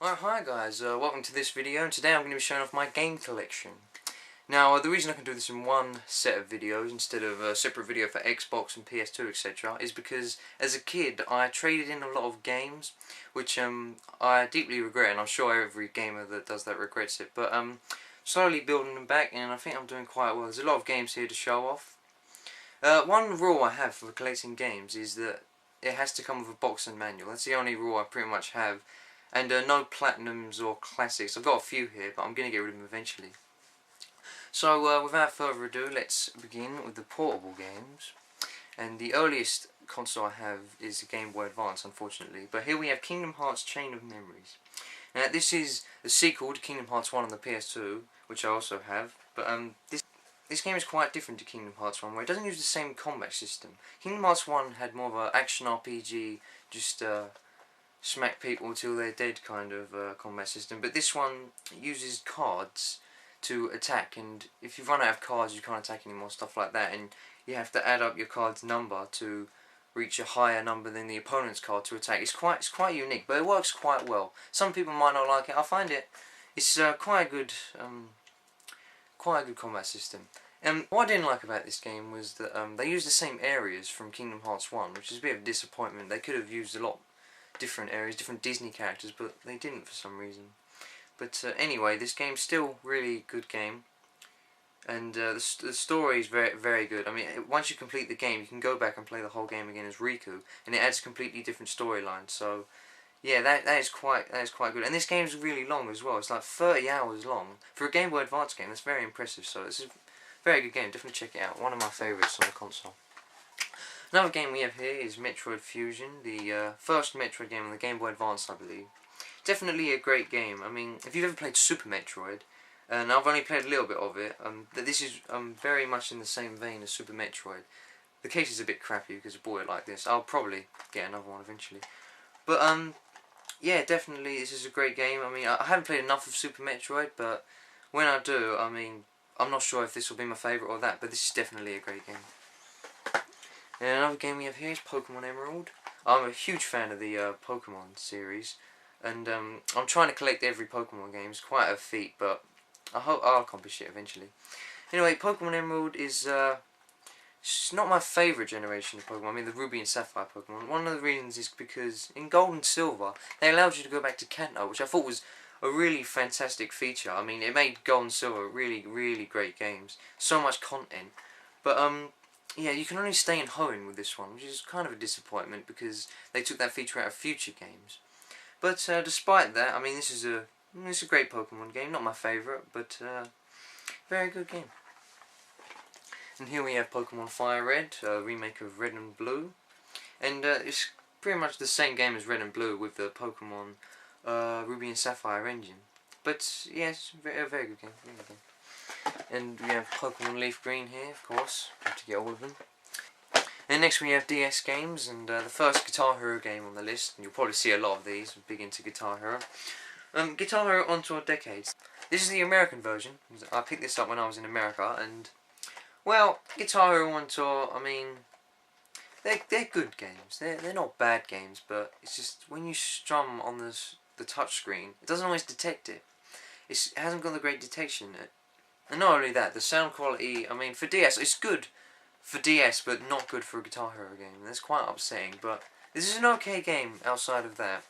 Alright, hi guys, welcome to this video, and today I'm going to be showing off my game collection. Now, the reason I can do this in one set of videos instead of a separate video for Xbox and PS2 etc. is because as a kid I traded in a lot of games which I deeply regret, and I'm sure every gamer that does that regrets it, but slowly building them back, and I think I'm doing quite well. There's a lot of games here to show off. One rule I have for collecting games is that it has to come with a box and manual. That's the only rule I pretty much have. And no platinums or classics. I've got a few here, but I'm going to get rid of them eventually. So without further ado, let's begin with the portable games. And the earliest console I have is a Game Boy Advance, unfortunately. But here we have Kingdom Hearts Chain of Memories. Now this is the sequel to Kingdom Hearts 1 on the PS2, which I also have. But this game is quite different to Kingdom Hearts 1, where it doesn't use the same combat system. Kingdom Hearts 1 had more of an action RPG, just smack people till they're dead kind of combat system, but this one uses cards to attack, and if you run out of cards you can't attack anymore, stuff like that, and you have to add up your card's number to reach a higher number than the opponent's card to attack. It's quite unique, but it works quite well. Some people might not like it. I find it's quite a good combat system. What I didn't like about this game was that they used the same areas from Kingdom Hearts 1, which is a bit of a disappointment. They could have used a lot different areas, different Disney characters, but they didn't for some reason. But anyway, this game's still really good game, and the story is very good. I mean, once you complete the game, you can go back and play the whole game again as Riku, and it adds a completely different storyline. So yeah, that is quite good. And this game's really long as well. It's like 30 hours long for a Game Boy Advance game. That's very impressive. So it's a very good game. Definitely check it out. One of my favourites on the console. Another game we have here is Metroid Fusion, the first Metroid game on the Game Boy Advance, I believe. Definitely a great game. I mean, if you've ever played Super Metroid, and I've only played a little bit of it, this is very much in the same vein as Super Metroid. The case is a bit crappy because I bought it like this. I'll probably get another one eventually. But yeah, definitely this is a great game. I mean, I haven't played enough of Super Metroid, but when I do, I mean, I'm not sure if this will be my favourite or that, but this is definitely a great game. And another game we have here is Pokemon Emerald. I'm a huge fan of the Pokemon series, and I'm trying to collect every Pokemon game. It's quite a feat, but I hope I'll accomplish it eventually. Anyway, Pokemon Emerald is it's not my favourite generation of Pokemon. I mean, the Ruby and Sapphire Pokemon. One of the reasons is because in Gold and Silver, they allowed you to go back to Kanto, which I thought was a really fantastic feature. I mean, it made Gold and Silver really great games. So much content. But yeah, you can only stay in Hoenn with this one, which is kind of a disappointment because they took that feature out of future games. But despite that, I mean, this is a great Pokemon game. Not my favourite, but very good game. And here we have Pokemon Fire Red, a remake of Red and Blue, and it's pretty much the same game as Red and Blue with the Pokemon Ruby and Sapphire engine. But yes, a very good game. Very good game. And we have Pokemon Leaf Green here, of course. Have to get all of them. And next we have DS games, and the first Guitar Hero game on the list. And you'll probably see a lot of these. I'm big into Guitar Hero. Guitar Hero On Tour Decades. This is the American version. I picked this up when I was in America, and well, Guitar Hero On Tour, I mean, they're good games. They're not bad games, but it's just when you strum on the touch screen, it doesn't always detect it. It hasn't got the great detection. And not only that, the sound quality, I mean, for DS, it's good for DS, but not good for a Guitar Hero game. That's quite upsetting, but this is an okay game outside of that.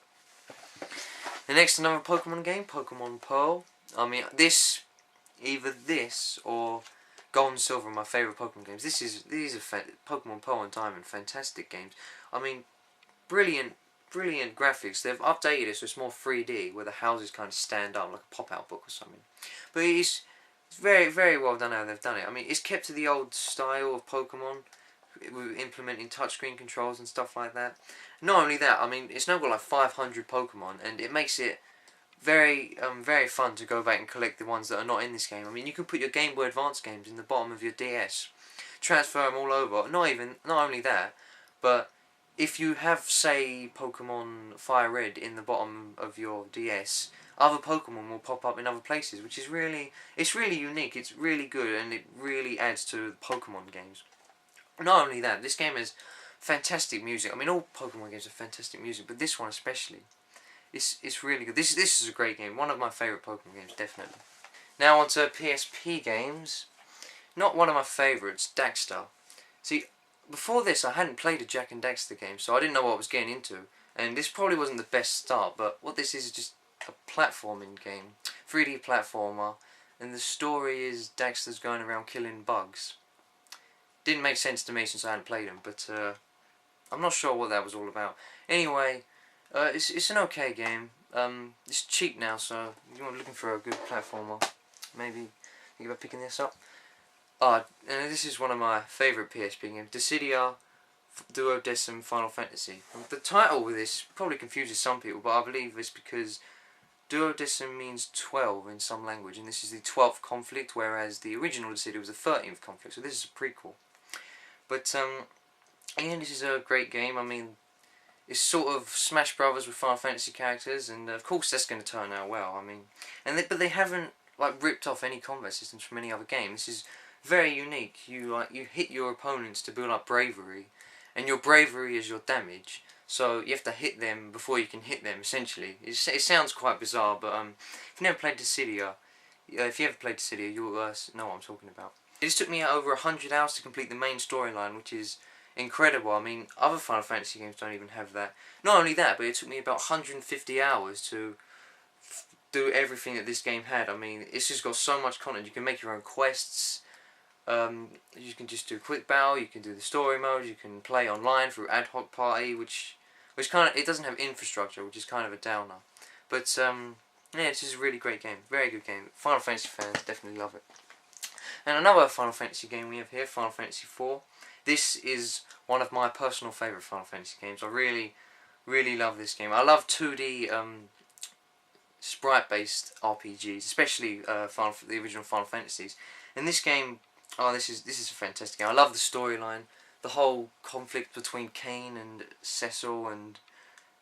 The next, another Pokemon game, Pokemon Pearl. I mean, either this or Gold and Silver are my favourite Pokemon games. These are Pokemon Pearl and Diamond, fantastic games. I mean, brilliant graphics. They've updated it so it's more 3D, where the houses kind of stand up like a pop-out book or something. But it's very well done how they've done it. I mean, it's kept to the old style of Pokemon, with implementing touchscreen controls and stuff like that. Not only that, I mean, it's now got like 500 Pokemon, and it makes it very fun to go back and collect the ones that are not in this game. I mean, you can put your Game Boy Advance games in the bottom of your DS, transfer them all over. Not only that, but if you have, say, Pokemon Fire Red in the bottom of your DS, other Pokemon will pop up in other places, which is really unique. It's really good, and it really adds to Pokemon games. Not only that, this game has fantastic music. I mean, all Pokemon games have fantastic music, but this one especially. It's really good. This is a great game. One of my favourite Pokemon games, definitely. Now on to PSP games. Not one of my favourites, Daxter. See, before this I hadn't played a Jak and Daxter game, so I didn't know what I was getting into. And this probably wasn't the best start, but what this is just a platforming game. 3D platformer. And the story is Daxter's going around killing bugs. Didn't make sense to me since I hadn't played them, but I'm not sure what that was all about. Anyway, it's an okay game. It's cheap now, so if you're looking for a good platformer, maybe think about picking this up. And this is one of my favourite PSP games, Dissidia Duodecim Final Fantasy. The title with this probably confuses some people, but I believe it's because duodecim means 12 in some language, and this is the 12th conflict, whereas the original Dissidia was the 13th conflict, so this is a prequel. But yeah, this is a great game. I mean, it's sort of Smash Brothers with Final Fantasy characters, and of course that's going to turn out well. I mean, but they haven't like ripped off any combat systems from any other game. This is very unique. You hit your opponents to build up bravery, and your bravery is your damage. So you have to hit them before you can hit them. Essentially, it sounds quite bizarre, but if you've never played Dissidia, if you ever played Dissidia, you'll know what I'm talking about. It just took me over 100 hours to complete the main storyline, which is incredible. I mean, other Final Fantasy games don't even have that. Not only that, but it took me about 150 hours to do everything that this game had. I mean, it's just got so much content. You can make your own quests. You can just do quick battle. You can do the story mode. You can play online through ad hoc party, which kind of, it doesn't have infrastructure, which is kind of a downer. But yeah, this is a really great game. Very good game. Final Fantasy fans definitely love it. And another Final Fantasy game we have here, Final Fantasy IV. This is one of my personal favourite Final Fantasy games. I really, really love this game. I love 2D sprite-based RPGs, especially the original Final Fantasies. And this game, this is a fantastic game. I love the storyline, the whole conflict between Kain and Cecil and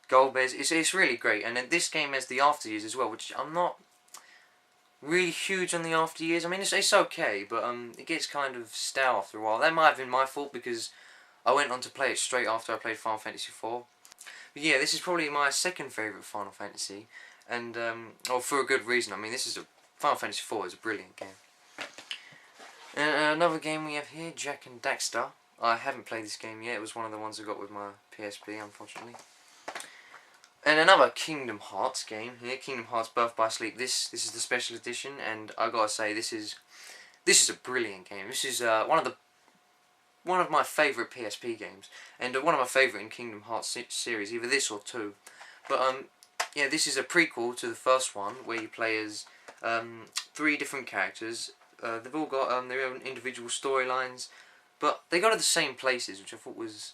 Golbez. It's really great. And then this game has the after years as well, which I'm not really huge on the after years. I mean, it's okay, but it gets kind of stale after a while. That might have been my fault because I went on to play it straight after I played Final Fantasy IV. But yeah, this is probably my second favourite Final Fantasy, and for a good reason. I mean, Final Fantasy IV is a brilliant game. Another game we have here, Jak and Daxter. I haven't played this game yet. It was one of the ones I got with my PSP, unfortunately. And another Kingdom Hearts game here, Kingdom Hearts Birth by Sleep. This is the special edition, and I gotta say, this is a brilliant game. This is one of my favourite PSP games, and one of my favourite in Kingdom Hearts series, either this or 2. But yeah, this is a prequel to the first one, where you play as 3 different characters. They've all got their own individual storylines, but they go to the same places, which I thought was...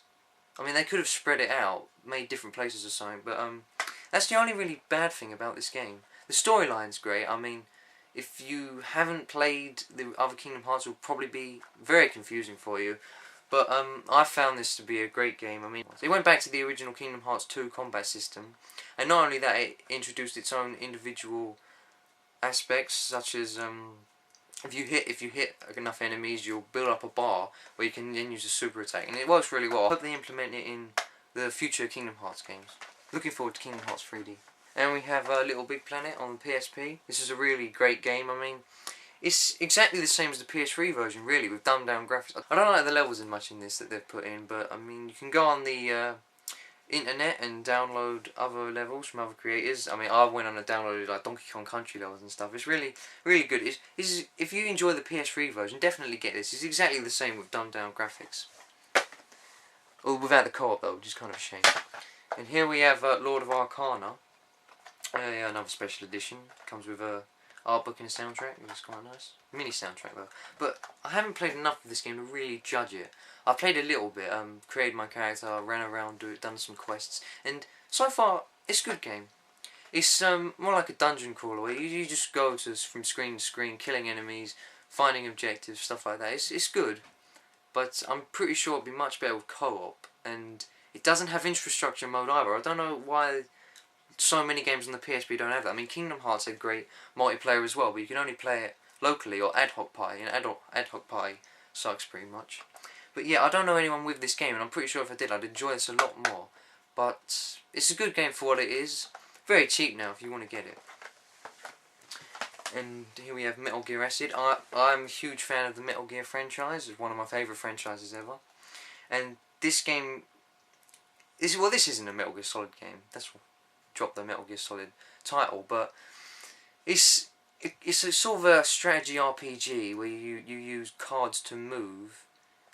I mean, they could have spread it out, made different places or something, but that's the only really bad thing about this game. The storyline's great. I mean, if you haven't played the other Kingdom Hearts, it will probably be very confusing for you. But I found this to be a great game. I mean, it went back to the original Kingdom Hearts 2 combat system, and not only that, it introduced its own individual aspects, such as if you hit enough enemies, you'll build up a bar where you can then use a super attack, and it works really well. I hope they implement it in the future Kingdom Hearts games. Looking forward to Kingdom Hearts 3D. And we have Little Big Planet on the PSP. This is a really great game. I mean, it's exactly the same as the PS3 version, really, with dumbed down graphics. I don't like the levels in much in this that they've put in, but I mean, you can go on the internet and download other levels from other creators. I mean, I went on and downloaded like Donkey Kong Country levels and stuff. It's really, really good. If you enjoy the PS3 version, definitely get this. It's exactly the same with dumbed down graphics. Or without the co-op though, which is kind of a shame. And here we have Lord of Arcana. Another special edition. Comes with a art book and a soundtrack. It's quite nice. Mini soundtrack though. But I haven't played enough of this game to really judge it. I played a little bit, created my character, ran around, done some quests, and so far it's a good game. It's more like a dungeon crawler where you just go from screen to screen, killing enemies, finding objectives, stuff like that. It's good, but I'm pretty sure it'd be much better with co-op, and it doesn't have infrastructure mode either. I don't know why so many games on the PSP don't have that. I mean, Kingdom Hearts had great multiplayer as well, but you can only play it locally or ad hoc party, and ad hoc party sucks pretty much. But yeah, I don't know anyone with this game, and I'm pretty sure if I did, I'd enjoy this a lot more. But it's a good game for what it is. very cheap now if you want to get it. And here we have Metal Gear Acid. I'm a huge fan of the Metal Gear franchise. It's one of my favourite franchises ever. And this game... this isn't a Metal Gear Solid game. That's what dropped the Metal Gear Solid title. But it's a sort of a strategy RPG where you use cards to move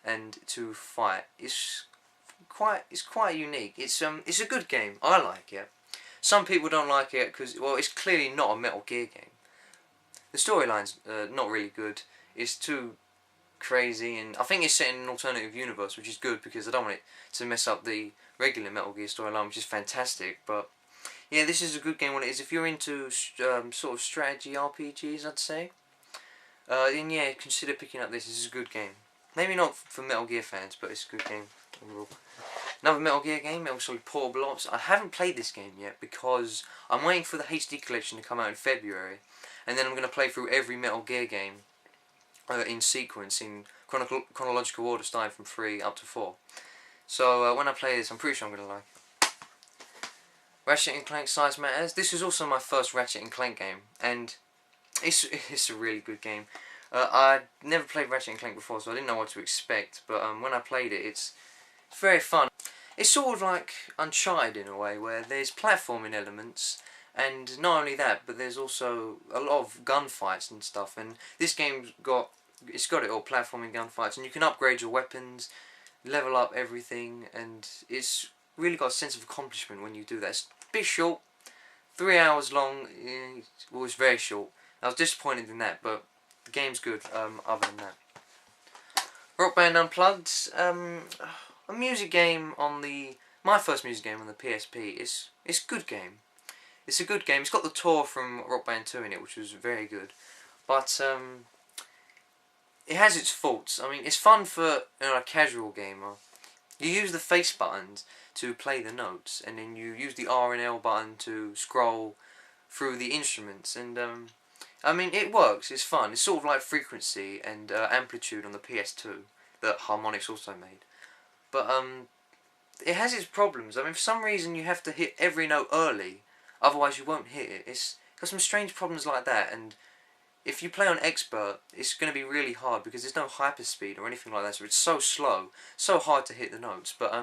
and to fight. It's quite unique. It's a good game. I like it. Some people don't like it because, well, it's clearly not a Metal Gear game. The storyline's not really good. It's too crazy, and I think it's set in an alternative universe, which is good because I don't want it to mess up the regular Metal Gear storyline, which is fantastic. But yeah, this is a good game. What it is, if you're into sort of strategy RPGs, I'd say, then yeah, consider picking up this. This is a good game. Maybe not for Metal Gear fans, but it's a good game overall. Another Metal Gear game, Metal Solid Portable Ops. I haven't played this game yet because I'm waiting for the HD collection to come out in February, and then I'm going to play through every Metal Gear game in sequence, in chronological order, starting from 3 up to 4. So when I play this, I'm pretty sure I'm going to like it. Ratchet and Clank Size Matters. This is also my first Ratchet and Clank game, and it's a really good game. I'd never played Ratchet and Clank before, so I didn't know what to expect, but when I played it, it's very fun. It's sort of like Uncharted in a way, where there's platforming elements, and not only that, but there's also a lot of gunfights and stuff. And this game's got it all, platforming, gunfights, and you can upgrade your weapons, level up everything, and it's really got a sense of accomplishment when you do that. It's a bit short, 3 hours long. Well, it's very short. I was disappointed in that, but the game's good. Other than that, Rock Band Unplugged. A music game on my first music game on the PSP. It's a good game. It's a good game. It's got the tour from Rock Band 2 in it, which was very good. But it has its faults. I mean, it's fun for a casual gamer. You use the face buttons to play the notes, and then you use the R and L button to scroll through the instruments. And I mean, it works. It's fun. It's sort of like Frequency and Amplitude on the PS2 that Harmonix also made. But it has its problems. I mean, for some reason you have to hit every note early, otherwise you won't hit it. It's got some strange problems like that, and if you play on Expert, it's going to be really hard because there's no hyperspeed or anything like that, so it's so slow, so hard to hit the notes. But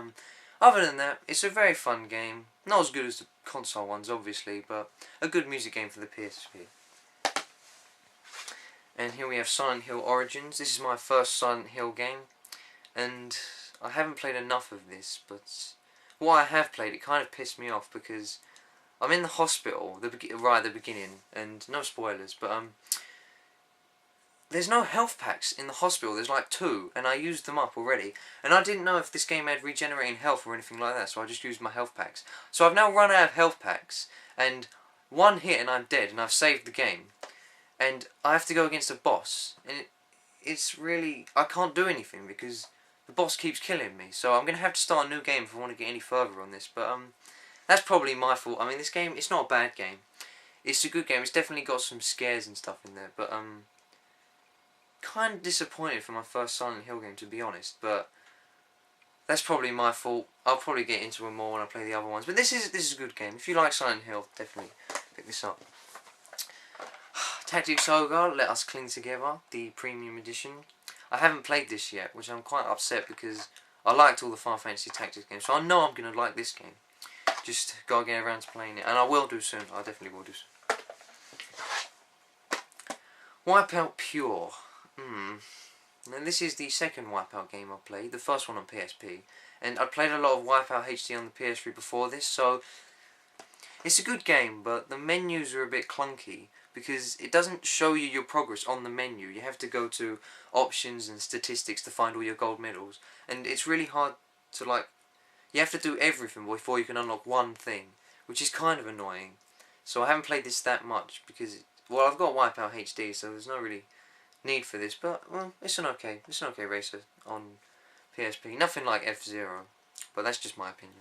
other than that, it's a very fun game. Not as good as the console ones, obviously, but a good music game for the PSP. And here we have Silent Hill Origins. This is my first Silent Hill game, and I haven't played enough of this, but what I have played, it kind of pissed me off because I'm in the hospital right at the beginning, and no spoilers, but there's no health packs in the hospital. There's like 2, and I used them up already, and I didn't know if this game had regenerating health or anything like that, so I just used my health packs. So I've now run out of health packs, and one hit and I'm dead, and I've saved the game, and I have to go against a boss, and it's really, I can't do anything because the boss keeps killing me, so I'm going to have to start a new game if I want to get any further on this. But that's probably my fault. I mean, this game, it's not a bad game. It's a good game. It's definitely got some scares and stuff in there, but kind of disappointed for my first Silent Hill game, to be honest. But that's probably my fault. I'll probably get into it more when I play the other ones. But this is a good game. If you like Silent Hill, definitely pick this up. Tactics Ogre, Let Us Cling Together, the premium edition. I haven't played this yet, which I'm quite upset because I liked all the Final Fantasy Tactics games, so I know I'm going to like this game. Just gotta get around to playing it, and I will do soon. I definitely will do soon. Wipeout Pure. Now this is the second Wipeout game I've played, the first one on PSP, and I played a lot of Wipeout HD on the PS3 before this, so it's a good game, but the menus are a bit clunky because it doesn't show you your progress on the menu. You have to go to options and statistics to find all your gold medals, and it's really hard to, like, you have to do everything before you can unlock one thing, which is kind of annoying. So I haven't played this that much because, well, I've got Wipeout HD, so there's no really need for this, but well, it's an okay racer on PSP. Nothing like F-Zero, but that's just my opinion.